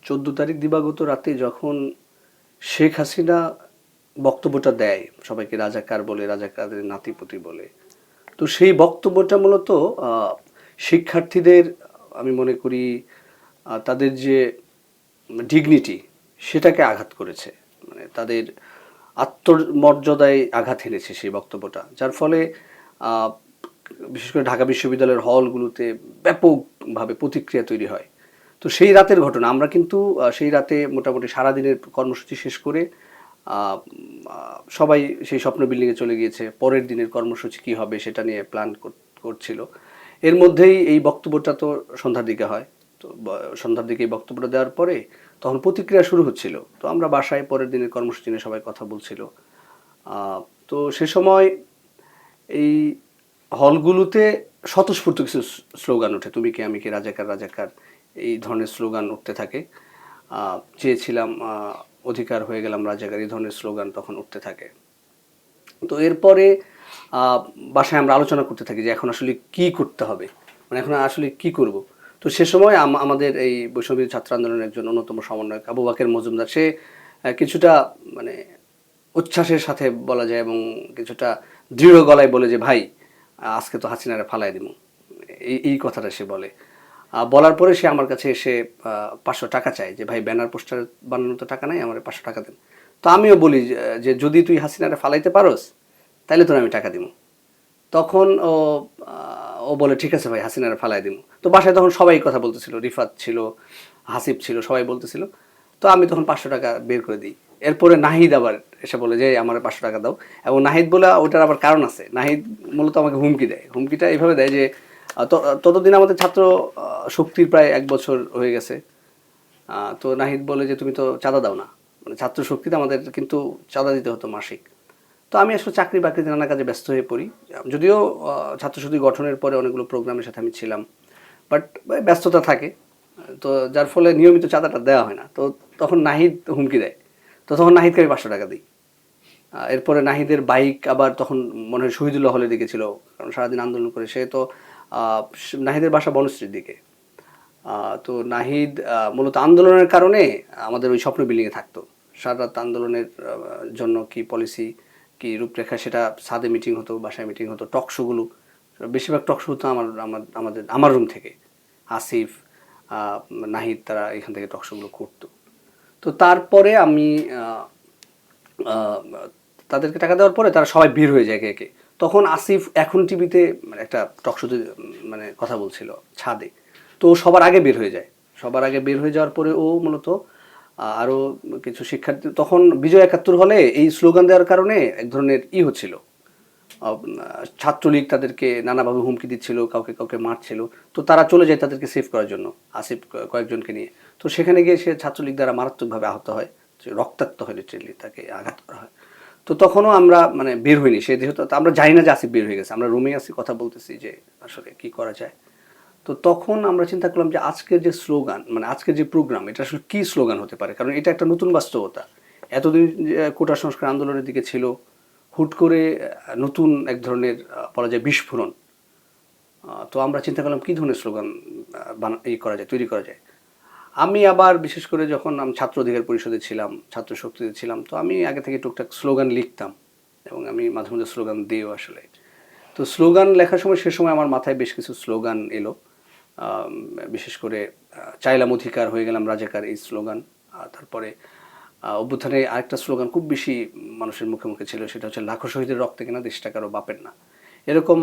14 তারিখ দিবাগত রাতে যখন শেখ হাসিনা বক্তব্যটা দেয়, সবাইকে রাজাকার বলে, রাজাকারদের নাতিপুতি বলে, তো সেই বক্তব্যটা মূলত শিক্ষার্থীদের, আমি মনে করি তাদের যে ডিগনিটি সেটাকে আঘাত করেছে, মানে তাদের আত্মমর্যাদায় আঘাত এনেছে সেই বক্তব্যটা, যার ফলে বিশেষ করে ঢাকা বিশ্ববিদ্যালয়ের হলগুলোতে ব্যাপকভাবে প্রতিক্রিয়া তৈরি হয়। তো সেই রাতের ঘটনা, আমরা কিন্তু সেই রাতে মোটামুটি সারাদিনের কর্মসূচি শেষ করে সবাই সেই স্বপ্ন বিল্ডিংয়ে চলে গিয়েছে, পরের দিনের কর্মসূচি কী হবে সেটা নিয়ে প্ল্যান করছিল। এর মধ্যেই এই বক্তব্যটা তো সন্ধ্যার দিকে হয়। তো সন্ধ্যার দিকে এই বক্তব্যটা দেওয়ার পরে তখন প্রতিক্রিয়া শুরু হচ্ছিল। তো আমরা বাসায় পরের দিনের কর্মসূচি নিয়ে সবাই কথা বলছিল। তো সে সময় এই হলগুলোতে স্বতঃস্ফূর্ত কিছু স্লোগান ওঠে, তুমি কে আমি কে, রাজাকার রাজাকার, এই ধরনের স্লোগান উঠতে থাকে। চেয়েছিলাম অধিকার, হয়ে গেলাম রাজাকার, এই ধরনের স্লোগান তখন উঠতে থাকে। তো এরপরে বাসায় আমরা আলোচনা করতে থাকি যে এখন আসলে কি করতে হবে, মানে এখন আসলে কি করব। তো সে সময় আমাদের এই বৈষম্য ছাত্র আন্দোলনের একজন অন্যতম সমন্বয়ক আবু বাকের মজুমদার, সে কিছুটা মানে উচ্ছ্বাসের সাথে বলা যায় এবং কিছুটা দৃঢ় গলায় বলে যে ভাই আজকে তো হাসিনারে ফালাই দিব, এই কথাটা সে বলে। বলার পরে সে আমার কাছে এসে 500 টাকা চায় যে ভাই ব্যানার পোস্টার বানানোর তো টাকা নাই, আমার 500 টাকা দেন। তো আমিও বলি যে যদি তুই হাসিনারে ফালাইতে পারোস তাইলে তোর আমি টাকা দিব। তখন ও বলে ঠিক আছে ভাই হাসিনারে ফালাই দিব। তো বাসায় তখন সবাই কথা বলতেছিল, রিফাত ছিল, হাসিব ছিল, সবাই বলতেছিল। তো আমি তখন 500 টাকা বের করে দিই। এরপরে নাহিদ আবার এসে বলে যে আমার 500 টাকা দাও, এবং নাহিদ বলে ওটার আবার কারণ আছে। নাহিদ মূলত আমাকে হুমকি দেয়, হুমকিটা এইভাবে দেয় যে ততদিন আমাদের ছাত্র শক্তির প্রায় 1 বছর হয়ে গেছে। তো নাহিদ বলে যে তুমি তো চাঁদা দাও না, মানে ছাত্র শক্তিতে আমাদের কিন্তু চাঁদা দিতে হতো মাসিক। তো আমি আসলে চাকরি বাকরিতে নানা কাজে ব্যস্ত হয়ে পড়ি, যদিও ছাত্রশক্তি গঠনের পরে অনেকগুলো প্রোগ্রামের সাথে আমি ছিলাম, বাট ব্যস্ততা থাকে। তো যার ফলে নিয়মিত চাঁদাটা দেওয়া হয় না। তো তখন নাহিদ হুমকি দেয়, তো তখন নাহিদকে আমি 500 টাকা দিই। এরপরে নাহিদের বাইক আবার তখন মনে হয় শহীদুল্লাহ হলের দিকে ছিল, কারণ সারাদিন আন্দোলন করে সে তো, নাহিদের বাসা বনশ্রীর দিকে। তো নাহিদ মূলত আন্দোলনের কারণে আমাদের ওই স্বপ্ন বিল্ডিংয়ে থাকতো। সারা রাত আন্দোলনের জন্য কি পলিসি, কি রূপরেখা, সেটা ছাদে মিটিং হতো, বাসায় মিটিং হতো, টকশোগুলো, বেশিরভাগ টকশো হতো আমার রুম থেকে। আসিফ, নাহিদ, তারা এখান থেকে টকশোগুলো করতো। তো তারপরে আমি তাদেরকে টাকা দেওয়ার পরে তারা সবাই বের হয়ে যায় একে একে। তখন আসিফ এখন টিভিতে মানে একটা টকশোতে মানে কথা বলছিল ছাদে। তো সবার আগে বের হয়ে যায়। সবার আগে বের হয়ে যাওয়ার পরে ও মূলত আরও কিছু শিক্ষার্থী, তখন বিজয় 71 হলে এই স্লোগান দেওয়ার কারণে এক ধরনের হচ্ছিল, ছাত্রলীগ তাদেরকে নানাভাবে হুমকি দিচ্ছিল, কাউকে কাউকে মারছিল। তো তারা চলে যায় তাদেরকে সেভ করার জন্য, আসিফ কয়েকজনকে নিয়ে। তো সেখানে গিয়ে সে ছাত্রলীগ দ্বারা মারাত্মকভাবে আহত হয়, রক্তাক্ত হয়, লিটারেলি তাকে আঘাত করা হয়। তো তখনও আমরা মানে বের হইনি, সে যেহেতু আমরা জানি না যে আসিফ বের হয়ে গেছে, আমরা রুমে আসি, কথা বলতেছি যে আসলে কি করা যায়। তো তখন আমরা চিন্তা করলাম যে আজকের যে স্লোগান, মানে আজকের যে প্রোগ্রাম, এটা আসলে কী স্লোগান হতে পারে, কারণ এটা একটা নতুন বাস্তবতা। এতদিন কোটা সংস্কার আন্দোলনের দিকে ছিল, হুট করে নতুন এক ধরনের বলা যায় বিস্ফোরণ। তো আমরা চিন্তা করলাম কী ধরনের স্লোগান করা যায়, তৈরি করা যায়। আমি আবার বিশেষ করে যখন আমি ছাত্র অধিকার পরিষদে ছিলাম, ছাত্র শক্তিতে ছিলাম, তো আমি আগে থেকে টুকটাক স্লোগান লিখতাম এবং আমি মাঝে মাঝে স্লোগান দিও আসলে। তো স্লোগান লেখার সময় সে সময় আমার মাথায় বেশ কিছু স্লোগান এলো, বিশেষ করে চাইলাম অধিকার, হয়ে গেলাম রাজাকার, এই স্লোগান। তারপরে অভ্যুত্থানে আরেকটা স্লোগান খুব বেশি মানুষের মুখে মুখে ছিল, সেটা হচ্ছে লাখো শহীদের রক্তে কিনা দেশটা কারো বাপের না। এরকম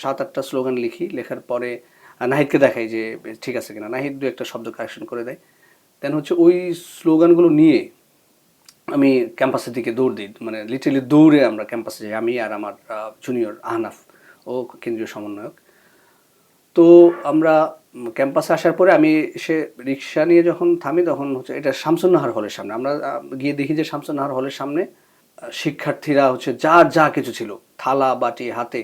7-8টা স্লোগান লিখি, লেখার পরে নাহিদকে দেখাই যে ঠিক আছে কিনা। নাহিদ 2-একটা শব্দ কারেকশন করে দেয়। দেন হচ্ছে ওই স্লোগানগুলো নিয়ে আমি ক্যাম্পাসের দিকে দৌড় দিই, মানে লিটারেলি দৌড়ে আমরা ক্যাম্পাসে যাই, আমি আর আমার জুনিয়র আহনাফ, ও কেন্দ্রীয় সমন্বয়ক। তো আমরা ক্যাম্পাসে আসার পরে আমি সে রিক্সা নিয়ে যখন থামি, তখন হচ্ছে এটা শামসুন্নাহার হলের সামনে। আমরা গিয়ে দেখি যে শামসুন্নাহার হলের সামনে শিক্ষার্থীরা হচ্ছে যার যা কিছু ছিল, থালা বাটি হাতে,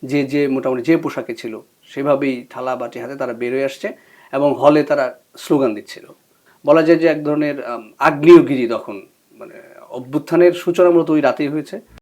যে মোটামুটি যে পোশাকে ছিল সেভাবেই থালা বাটি হাতে তারা বেরোয় আসছে এবং হলে তারা স্লোগান দিচ্ছিল। বলা যায় যে এক ধরনের আগ্নেয়গিরি তখন, মানে অভ্যুত্থানের সূচনা মূলত ওই রাতেই হয়েছে।